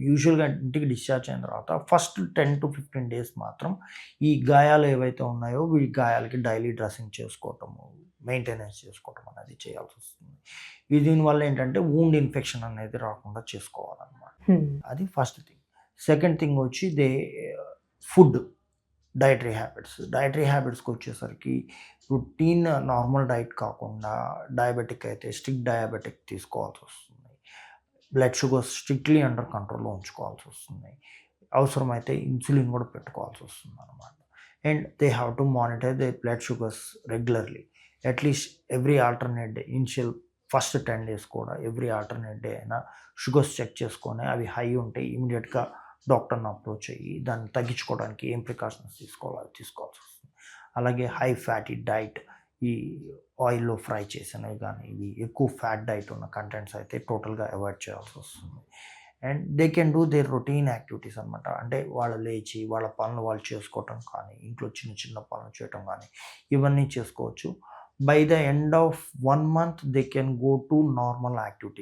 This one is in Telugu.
యూజువల్‌గా ఇంటికి డిశ్చార్జ్ అయిన తర్వాత ఫస్ట్ 10-15 డేస్ మాత్రం ఈ గాయాలు ఏవైతే ఉన్నాయో, ఈ గాయాలకి డైలీ డ్రెస్సింగ్ చేసుకోవటము, మెయింటెనెన్స్ చేసుకోవటం అనేది చేయాల్సొస్తుంది. దీనివల్ల ఏంటంటే వూండ్ ఇన్ఫెక్షన్ అనేది రాకుండా చేసుకోవాలనమాట. హ్మ్. అది ఫస్ట్ థింగ్. సెకండ్ థింగ్ వచ్చి ఫుడ్, డైటరీ హ్యాబిట్స్‌కొచ్చేసరికి రొటీన్ నార్మల్ డైట్ కాకుండా డయాబెటిక్ అయితే స్ట్రిక్ట్ డయాబెటిక్ తీసుకోవాల్సొస్తుంది. బ్లడ్ షుగర్స్ స్ట్రిక్ట్‌లీ అండర్ కంట్రోల్‌లో ఉంచుకోవాల్సొస్తుంది. అవసరమైతే ఇన్సులిన్ కూడా పెట్టుకోవాల్సొస్తుందనమాట. And they have to monitor their blood sugars regularly. At least every alternate day first 10 days కూడా ఎవ్రీ ఆల్టర్‌నేట్ డే అయినా షుగర్స్ చెక్ చేసుకొని అవి హై ఉంటే ఇమ్మీడియేట్‌గా డాక్టర్‌ని అప్రోచ్ అయ్యి దాన్ని తగ్గించుకోవడానికి ఏం ప్రికాషన్స్ తీసుకోవాల్సొస్తుంది. అలాగే హై ఫ్యాటీ డైట్, ఈ ఆయిల్‌లో ఫ్రై చేసినవి గానీ, ఇవి ఎక్కువ ఫ్యాట్ డైట్ ఉన్న కంటెంట్స్ అయితే టోటల్‌గా అవాయిడ్ చేయాల్సొస్తుంది. And they can do their routine activities అనమాట. అంటే వాళ్ళు లేచి వాళ్ళ పనులు వాళ్ళు చేసుకోవటం కానీ, ఇంట్లో చిన్న చిన్న పనులు చేయటం గానీ, ఇవన్నీ చేసుకోవచ్చు. By the end of 1 month they can go to normal activities.